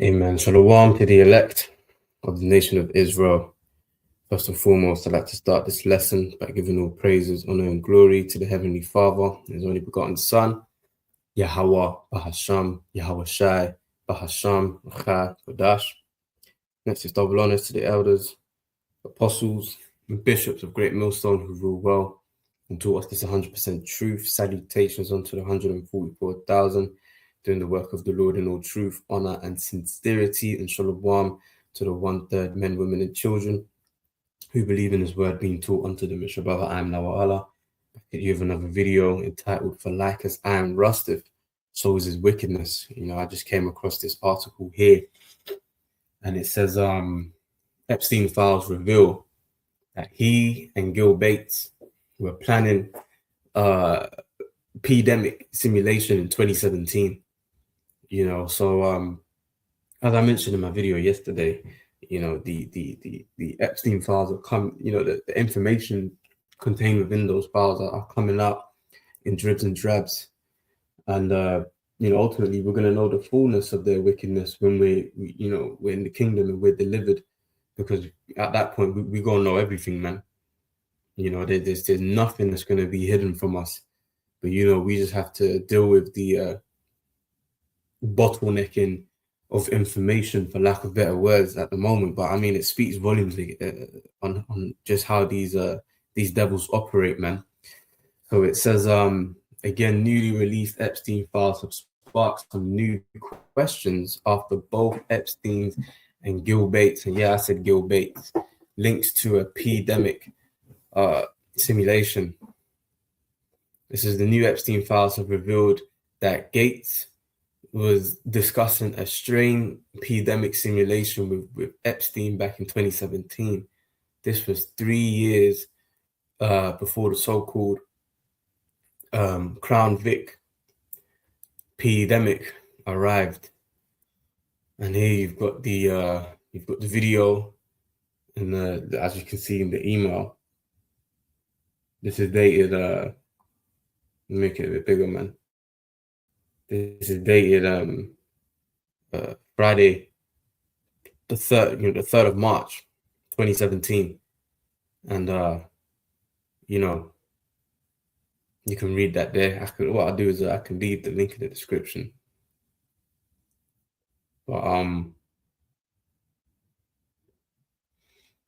Amen. Shalom to the elect of the nation of Israel. First and foremost, I'd like to start this lesson by giving all praises, honor, and glory to the Heavenly Father, His only begotten Son, Yahweh, Bahasham, Yahweh Shai, Bahasham, Achai, Kodash. Next is double honors to the elders, apostles, and bishops of Great Millstone who rule well and taught us this 100% truth. Salutations unto the 144,000 doing the work of the Lord in all truth, honor, and sincerity, and shalom to the 1/3 men, women, and children who believe in His word being taught unto them. It's your brother, I am Nawa'Allah. Back at you with another video entitled, "For like as I am rusteth, so is His wickedness." I just came across this article here, and it says, Epstein files reveal that he and Gil Bates were planning pandemic simulation in 2017. So as I mentioned in my video yesterday, the Epstein files are the information contained within those files are coming out in dribs and drabs, and ultimately we're going to know the fullness of their wickedness when we're in the kingdom and we're delivered, because at that point we're going to know everything, man. There's nothing that's going to be hidden from us, but we just have to deal with the bottlenecking of information, for lack of better words, at the moment. But I mean, it speaks volumes on just how these devils operate, man. So it says, again, newly released Epstein files have sparked some new questions after both Epstein's and Gil Bates, and yeah, I said Gil Bates, links to a pandemic simulation. This is the new Epstein files have revealed that Gates was discussing a strain pandemic simulation with Epstein back in 2017. This was 3 years before the so-called Crown Vic pandemic arrived. And here you've got the video, and as you can see in the email, this is dated. Make it a bit bigger, man. This is dated Friday, the 3rd of March, 2017, and you can read that there. What I'll do is I can leave the link in the description. But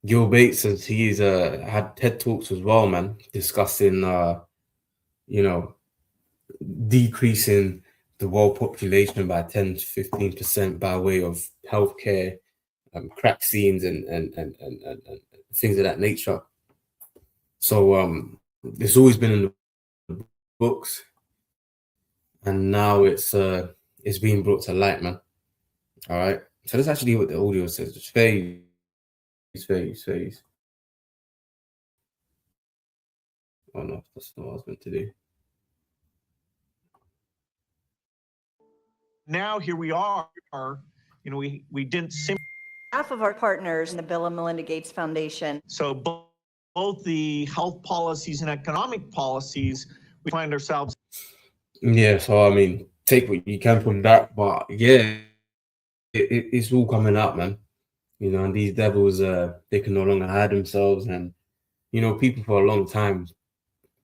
Gil Bates says he's had TED Talks as well, man, discussing decreasing the world population by 10 to 15% by way of healthcare, crack scenes, and things of that nature. So it's always been in the books, and now it's being brought to light, man. All right. So let's actually hear what the audio says. It's phase. Oh no, that's not what I was meant to do. Now here we are. We didn't half of our partners in the Bill and Melinda Gates Foundation. So both the health policies and economic policies, we find ourselves. Yeah, so I mean, take what you can from that, but yeah, it's all coming out, man. And these devils, they can no longer hide themselves, and people for a long time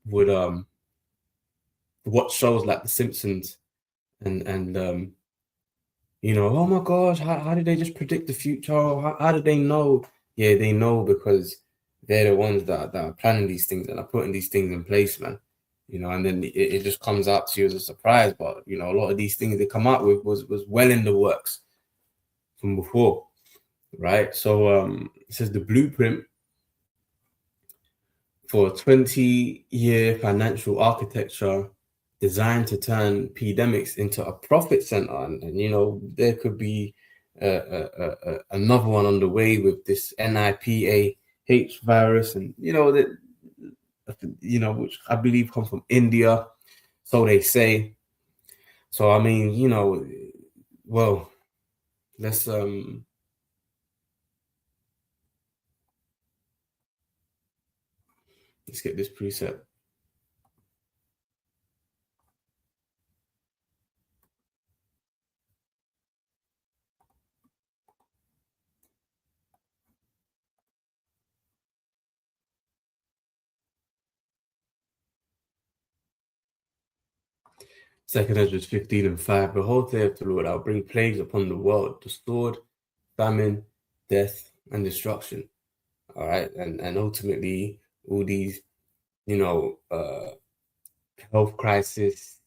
would watch shows like The Simpsons, and oh my gosh, how did they just predict the future? How did they know? Yeah, they know because they're the ones that are planning these things and are putting these things in place, man. And then it just comes out to you as a surprise. But a lot of these things they come out with was well in the works from before, right? So it says the blueprint for a 20-year financial architecture designed to turn pandemics into a profit center, and there could be another one on the way with this NIPAH virus, and which I believe comes from India, so they say. So I mean, well, let's get this preset. 2 Ezra 15:5. Behold, saith the Lord, I'll bring plagues upon the world, the sword, famine, death, and destruction. All right, and ultimately all these, health crises,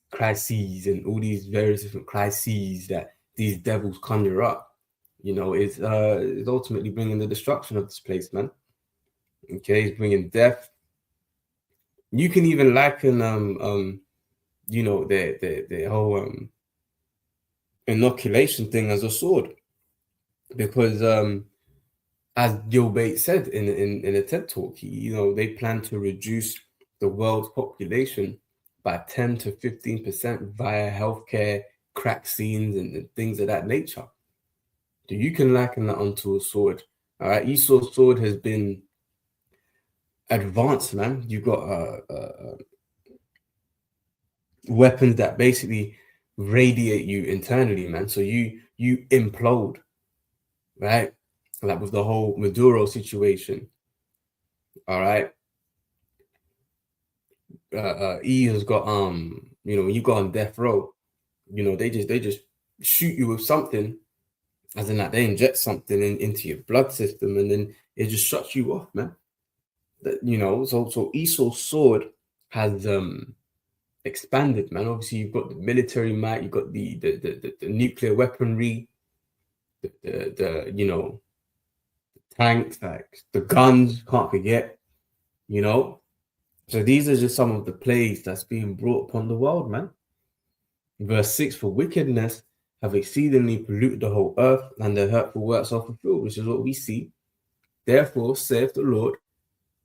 and all these various different crises that these devils conjure up, is ultimately bringing the destruction of this place, man. Okay, he's bringing death. You can even liken the whole inoculation thing as a sword, because as Gil Bates said in a TED talk, they plan to reduce the world's population by 10 to 15% via healthcare, crack scenes, and things of that nature. So you can liken that onto a sword. All right, Esau's sword has been advanced, man. You've got weapons that basically radiate you internally, man. So you implode, right? Like with the whole Maduro situation. All right. E has got when you go on death row, they just shoot you with something, as in that they inject something into your blood system, and then it just shuts you off, man. So Esau's sword has expanded, man. Obviously, you've got the military might, you've got the nuclear weaponry, the tanks, like the guns, can't forget, So these are just some of the plagues that's being brought upon the world, man. Verse 6, for wickedness have exceedingly polluted the whole earth, and their hurtful works are fulfilled, which is what we see. Therefore, saith the Lord,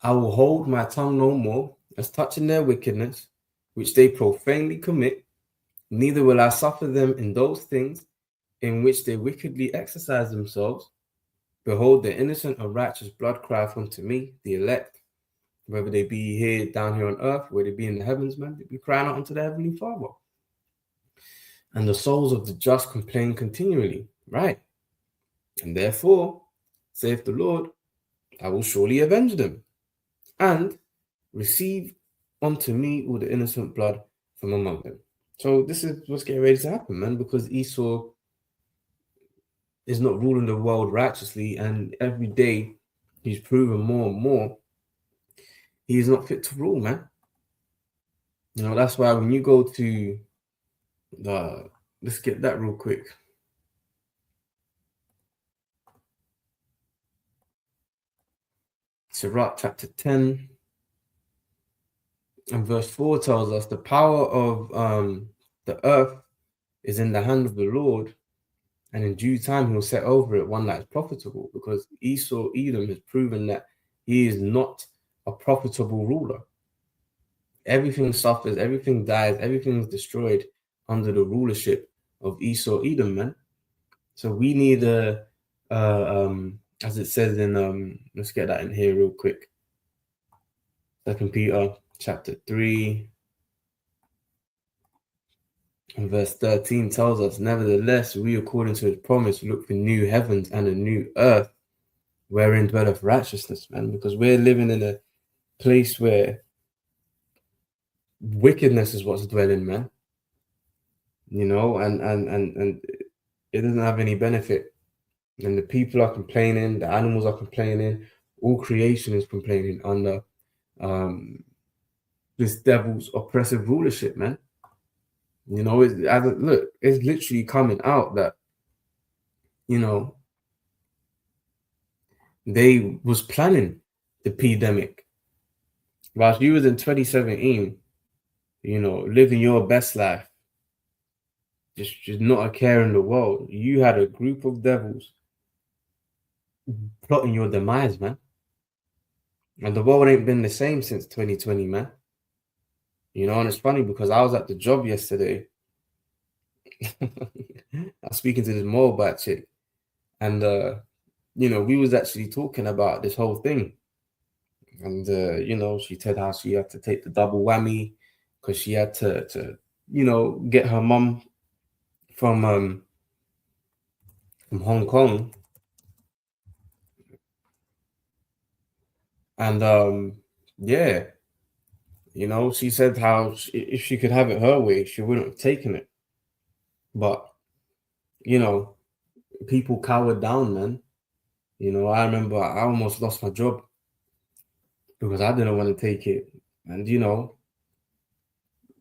I will hold my tongue no more as touching their wickedness, which they profanely commit, neither will I suffer them in those things in which they wickedly exercise themselves. Behold, the innocent and righteous blood crieth unto me, the elect, whether they be down here on earth, whether they be in the heavens, man, they be crying out unto the heavenly Father. And the souls of the just complain continually, right? And therefore, saith the Lord, I will surely avenge them, and receive unto me all the innocent blood from among them. So this is what's getting ready to happen, man, because Esau is not ruling the world righteously, and every day he's proven more and more he is not fit to rule, man. That's why when you go to let's get that real quick. Sirach chapter 10 and verse 4 tells us the power of the earth is in the hand of the Lord, and in due time he'll set over it one that is profitable, because Edom has proven that he is not a profitable ruler. Everything suffers, everything dies, everything is destroyed under the rulership of Edom, man. So we need as it says in let's get that in here real quick. 2 Peter chapter 3 and verse 13 tells us, nevertheless, we according to his promise look for new heavens and a new earth wherein dwelleth righteousness, man, because we're living in a place where wickedness is what's dwelling, man. And it doesn't have any benefit. And the people are complaining, the animals are complaining, all creation is complaining under this devil's oppressive rulership, man. It's literally coming out that, they was planning the pandemic. Whilst you was in 2017, living your best life, just not a care in the world. You had a group of devils plotting your demise, man. And the world ain't been the same since 2020, man. And it's funny because I was at the job yesterday. I was speaking to this mobile chick, and we was actually talking about this whole thing. And she said how she had to take the double whammy because she had to get her mum from Hong Kong. And yeah, She said how if she could have it her way, she wouldn't have taken it. But, people cowered down, man. I remember I almost lost my job because I didn't want to take it. And,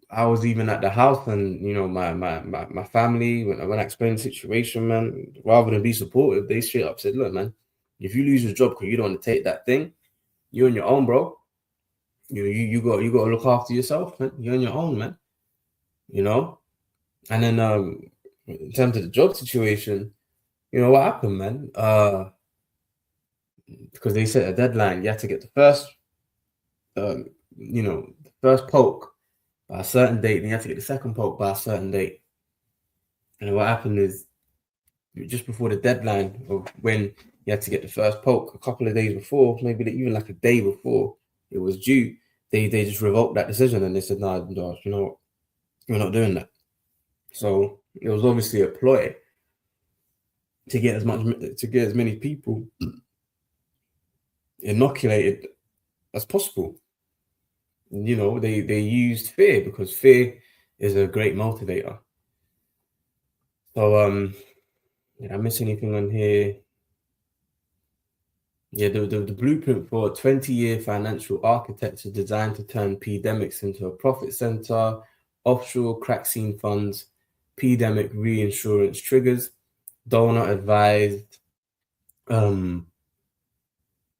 I was even at the house and, my family, when I explained the situation, man, rather than be supportive, they straight up said, look, man, if you lose your job because you don't want to take that thing, you're on your own, bro. You got to look after yourself, man. You're on your own, man. And then in terms of the job situation, what happened, man? Because they set a deadline, you had to get the first the first poke by a certain date, then you have to get the second poke by a certain date. And what happened is just before the deadline of when you had to get the first poke, a couple of days before, maybe even like a day before it was due, they just revoked that decision and they said, no, we're not doing that. So it was obviously a ploy to get as many people inoculated as possible. They used fear because fear is a great motivator. So did I miss anything on here? Yeah, the blueprint for a 20-year financial architecture designed to turn pandemics into a profit center, offshore crack scene funds, pandemic reinsurance triggers, donor advised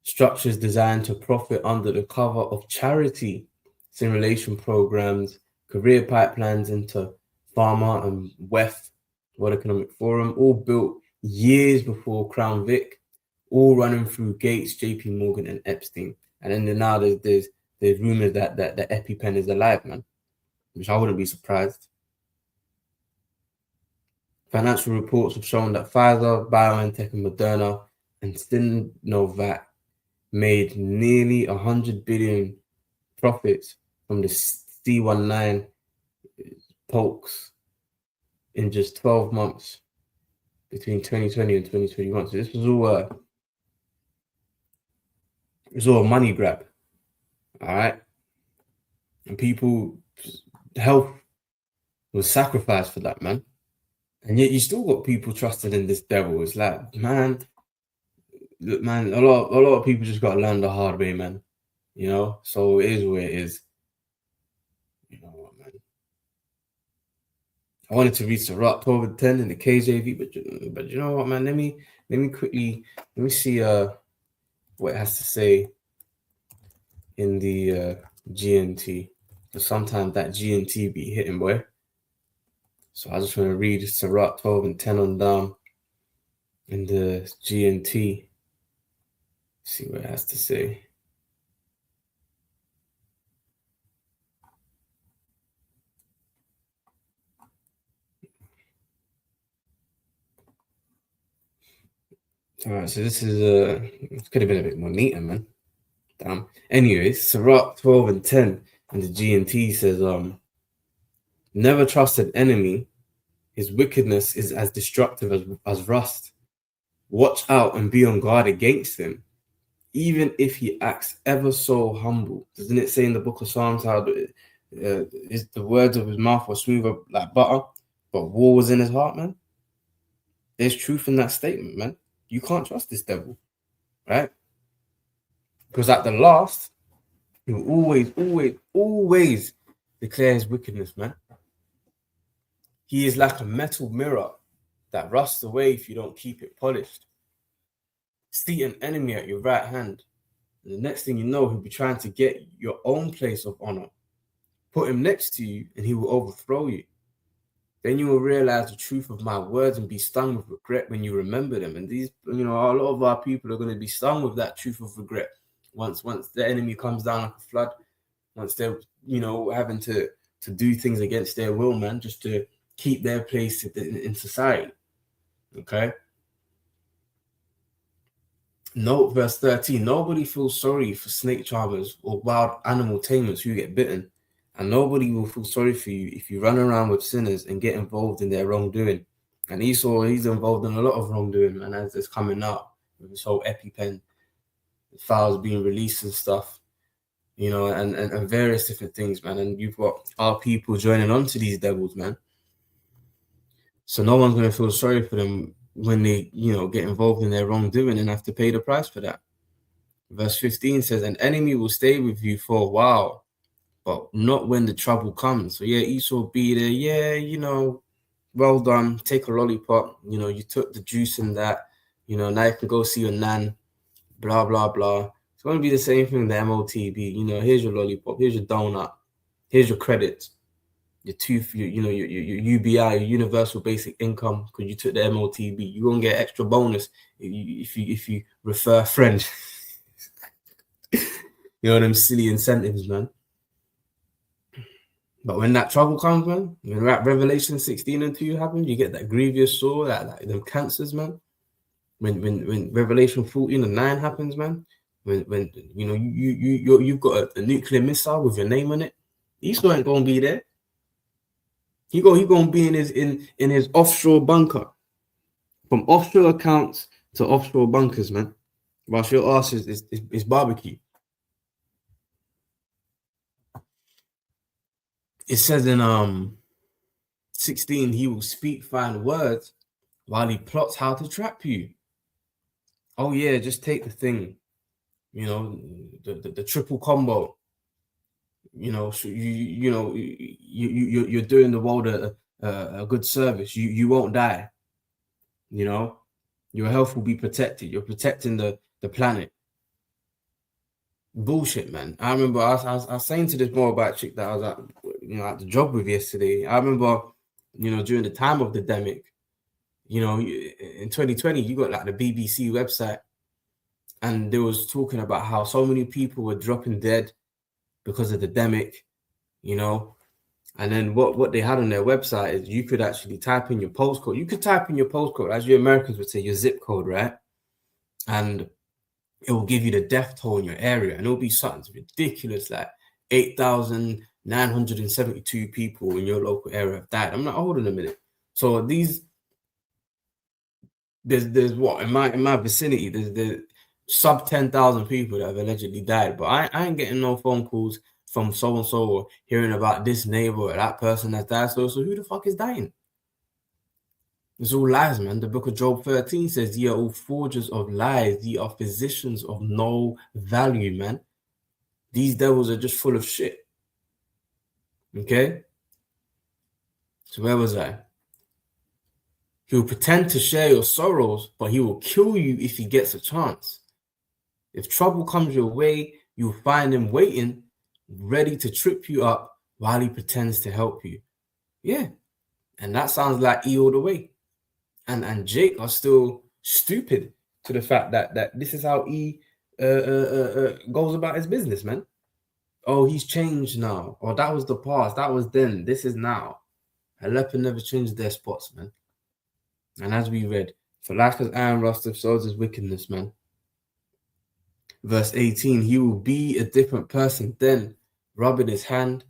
structures designed to profit under the cover of charity, simulation programs, career pipelines into Pharma and WEF, World Economic Forum, all built years before Crown Vic, all running through Gates, JP Morgan, and Epstein. And then now there's rumors that the EpiPen is alive, man, which I wouldn't be surprised. Financial reports have shown that Pfizer, BioNTech, and Moderna and Sinovac made nearly 100 billion profits from the C19 pokes in just 12 months between 2020 and 2021. So this was all a money grab. All right. And people's health was sacrificed for that, man. And yet you still got people trusting in this devil. It's like, man, look, man, a lot of people just got to learn the hard way, man. So it is what it is. You know what, man? I wanted to read Sirach 12 and 10 in the KJV, but you know what, man? Let me see what it has to say in the GNT. Because sometimes that GNT be hitting, boy. So I just want to read Sirach 12 and 10 on down in the GNT. See what it has to say. All right, so this is it could have been a bit more neater, man. Damn. Anyways, Sirach 12 and 10 in the GNT says, never trust an enemy. His wickedness is as destructive as rust. Watch out and be on guard against him, even if he acts ever so humble. Doesn't it say in the book of Psalms how the words of his mouth were smoother like butter, but war was in his heart, man? There's truth in that statement, man. You can't trust this devil, right? Because at the last, he will always declare his wickedness, man. He is like a metal mirror that rusts away if you don't keep it polished. See an enemy at your right hand, and the next thing you know, he'll be trying to get your own place of honor. Put him next to you, and he will overthrow you. Then you will realize the truth of my words and be stung with regret when you remember them. And these, a lot of our people are going to be stung with that truth of regret once the enemy comes down like a flood. Once they're, having to do things against their will, man, just to keep their place in society. Okay. Note verse 13. Nobody feels sorry for snake charmers or wild animal tamers who get bitten. And nobody will feel sorry for you if you run around with sinners and get involved in their wrongdoing. And he's involved in a lot of wrongdoing, man, as it's coming out with this whole EpiPen files being released and stuff. you know, and various different things, man. And you've got our people joining on to these devils, man. So no one's going to feel sorry for them when they, you know, get involved in their wrongdoing and have to pay the price for that. Verse 15 says, an enemy will stay with you for a while, but not when the trouble comes. So yeah, Esau will be there. Yeah, you know, well done. Take a lollipop. You know, you took the juice and that. You know, now you can go see your nan. Blah, blah, blah. It's going to be the same thing with the MOTB. You know, here's your lollipop. Here's your donut. Here's your credits. Your tooth, your UBI, your universal basic income, because you took the MOTB. You're gonna get extra bonus if you refer friends. You know them silly incentives, man. But when that trouble comes, man, when Revelation 16 and 2 happens, you get that grievous sore, that them cancers, man. When Revelation 14 and 9 happens, man, when you know you've got a nuclear missile with your name on it, Esau ain't gonna be there. He gonna be in his offshore bunker. From offshore accounts to offshore bunkers, man. Whilst your ass is barbecue. It says in 16, he will speak fine words while he plots how to trap you. Oh yeah, just take the thing. You know, the triple combo. You know, so you're doing the world a good service. You won't die. You know, your health will be protected. You're protecting the planet. Bullshit, man. I remember I was saying to this more about chick that I was at the job with yesterday. I remember, you know, during the time of the demic, you know, in 2020, you got like the BBC website, and they was talking about how so many people were dropping dead because of the demic, you know. And then what they had on their website is you could actually type in your postcode. You could type in your postcode, as you Americans would say, your zip code, right? And it will give you the death toll in your area, and it'll be something ridiculous, like 8,972 people in your local area have died. I'm like, hold on a minute. So there's what in my vicinity, there's sub 10,000 people that have allegedly died, but I ain't getting no phone calls from so and so or hearing about this neighbor or that person that died. So who the fuck is dying? It's all lies, man. The book of Job 13 says, ye are all forgers of lies. Ye are physicians of no value, man. These devils are just full of shit. Okay? So where was I? He will pretend to share your sorrows, but he will kill you if he gets a chance. If trouble comes your way, you'll find him waiting, ready to trip you up while he pretends to help you. Yeah. And that sounds like E all the way. And Jake are still stupid to the fact that this is how E goes about his business, man. Oh, he's changed now. Or that was the past. That was then. This is now. Aleppo never changed their spots, man. And as we read, for like as iron rusteth, so is wickedness, man. Verse 18, he will be a different person then, rubbing his hand,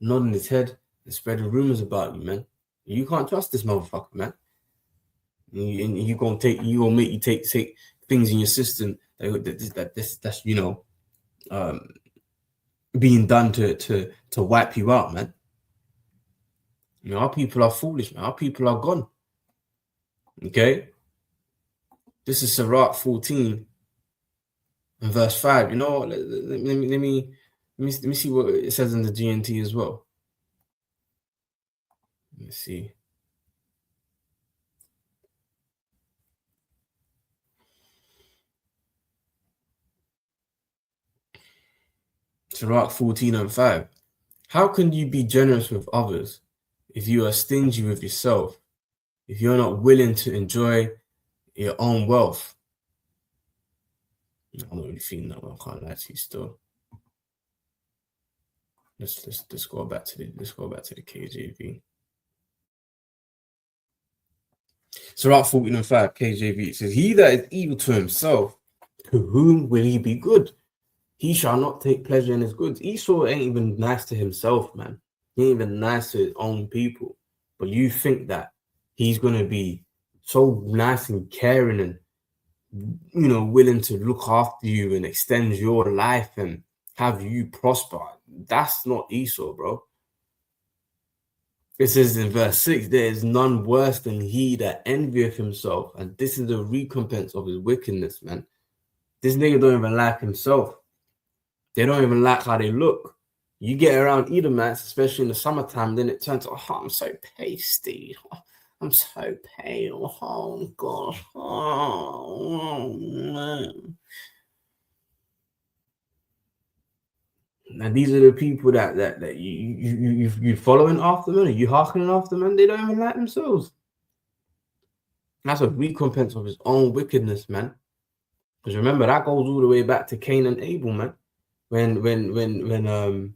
nodding his head, and spreading rumors about you, man. You can't trust this motherfucker, man. And you gonna make you take things in your system that's you know being done to wipe you out, man. You know, our people are foolish, man. Our people are gone. Okay, this is Sirach 14 and verse 5. You know, let me see what it says in the GNT as well. Let me see. Sirach 14 and 5. How can you be generous with others if you are stingy with yourself, if you're not willing to enjoy your own wealth? I don't really think that one. I can't lie to you still. Let's go back to the KJV. Sirach 14 and 5 KJV. It says, he that is evil to himself, to whom will he be good? He shall not take pleasure in his goods. Esau ain't even nice to himself, man. He ain't even nice to his own people. But you think that he's going to be so nice and caring and, you know, willing to look after you and extend your life and have you prosper. That's not Esau, bro. It says in verse 6, there is none worse than he that envieth himself, and this is the recompense of his wickedness, man. This nigga don't even like himself. They don't even like how they look. You get around Edomites, especially in the summertime, then it turns to, oh, I'm so pasty. Oh, I'm so pale. Oh, God. Oh, man. Now, these are the people that you following after them, and you hearkening after them, and they don't even like themselves. That's a recompense of his own wickedness, man. Because remember, that goes all the way back to Cain and Abel, man. When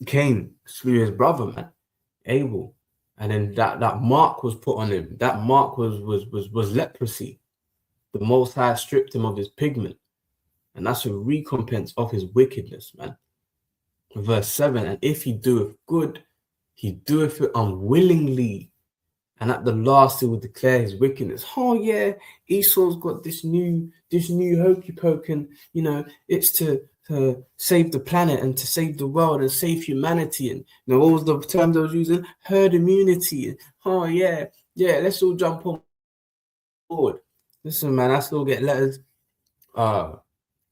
Cain slew his brother, man, Abel, and then that mark was put on him. That mark was leprosy. The Most High stripped him of his pigment, and that's a recompense of his wickedness, man. Verse 7, and if he doeth good, he doeth it unwillingly, and at the last he will declare his wickedness. Oh yeah, Esau's got this new hokey poke, and you know it's to save the planet and to save the world and save humanity. And you know what was the term they was using? Herd immunity. Oh yeah, let's all jump on board. Listen, man, I still get letters.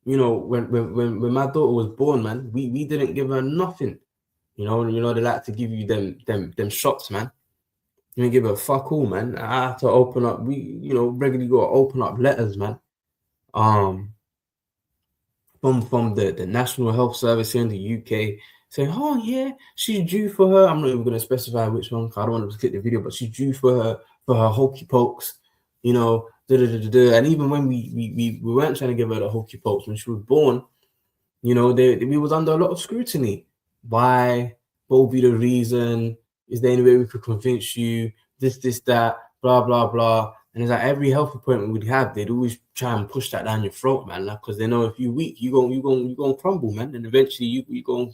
You know, when my daughter was born, man, we didn't give her nothing. You know they like to give you them shots, man. You didn't give her fuck all, man. I have to open up. We regularly go open up letters, man. From the National Health Service here in the UK saying, oh yeah, she's due for her. I'm not even going to specify which one. I don't want to click the video, but she's due for her hokey pokes. You know, and even when we weren't trying to give her the hokey pokes when she was born, you know, we was under a lot of scrutiny. Why? What would be the reason? Is there any way we could convince you? This, that, blah, blah, blah. And it's like every health appointment we'd have, they'd always try and push that down your throat, man. Because they know if you're weak, you're gonna crumble, man. And eventually you're gonna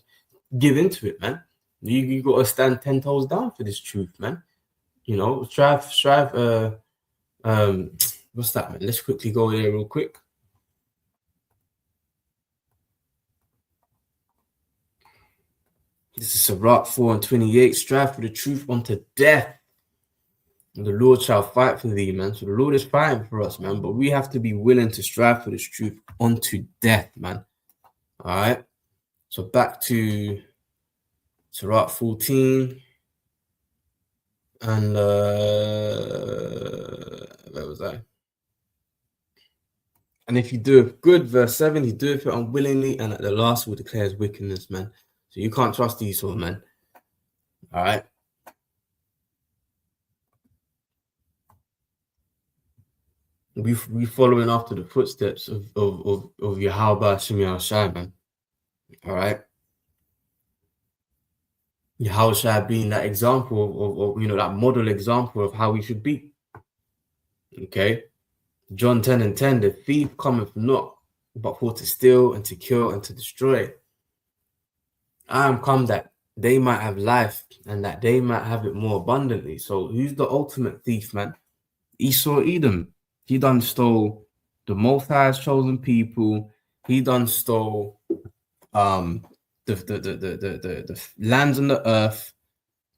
give into it, man. You gotta stand 10 toes down for this truth, man. You know, strive, what's that, man? Let's quickly go there real quick. This is Sirach 4:28. Strive for the truth unto death, and the Lord shall fight for thee, man. So the Lord is fighting for us, man. But we have to be willing to strive for this truth unto death, man. All right. So back to Sirach 14. And where was I? And if you do it good, verse 7, he doeth it unwillingly, and at the last will declare his wickedness, man. So you can't trust Esau, man. All right. We following after the footsteps of Yahweh Shemi Shai, man. All right. Yahweh Shai being that example of that model example of how we should be. Okay. John 10:10, the thief cometh not but for to steal and to kill and to destroy. I am come that they might have life and that they might have it more abundantly. So who's the ultimate thief, man? Esau Edom. He done stole the Most High's chosen people. He done stole the lands on the earth.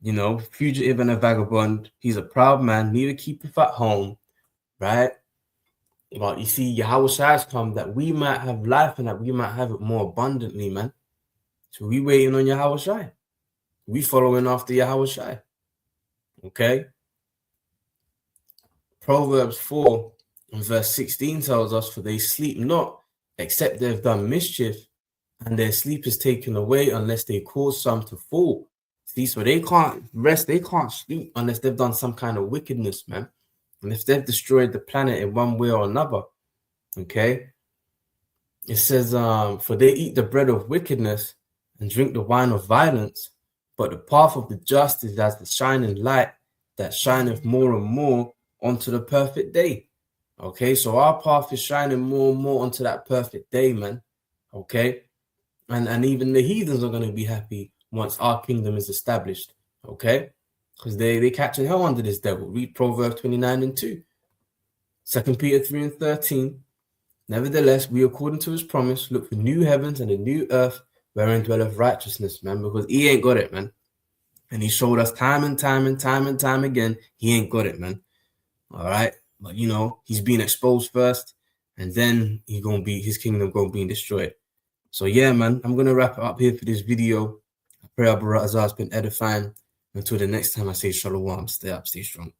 You know, fugitive and a vagabond. He's a proud man, neither keepeth at home, right? But you see, Yahweh has come that we might have life and that we might have it more abundantly, man. So we waiting on Yahweh Shai. We following after Yahweh Shai. Okay? Proverbs 4 and verse 16 tells us, for they sleep not, except they've done mischief, and their sleep is taken away unless they cause some to fall. See, so they can't rest, they can't sleep unless they've done some kind of wickedness, man. And if they've destroyed the planet in one way or another, okay? It says, for they eat the bread of wickedness and drink the wine of violence, but the path of the just is as the shining light that shineth more and more onto the perfect day. Okay, so our path is shining more and more onto that perfect day, man. Okay, and even the heathens are going to be happy once our kingdom is established. Okay, because they catching hell under this devil. Read Proverbs 29:2, 2 Peter 3:13. Nevertheless, we, according to his promise, look for new heavens and a new earth wherein dwelleth righteousness, man, because he ain't got it, man. And he showed us time and time again, he ain't got it, man. All right. But, you know, he's being exposed first, and then his kingdom going to be destroyed. So, yeah, man, I'm going to wrap it up here for this video. I pray our brother Azar has been edifying. Until the next time I say shalom, stay up, stay strong.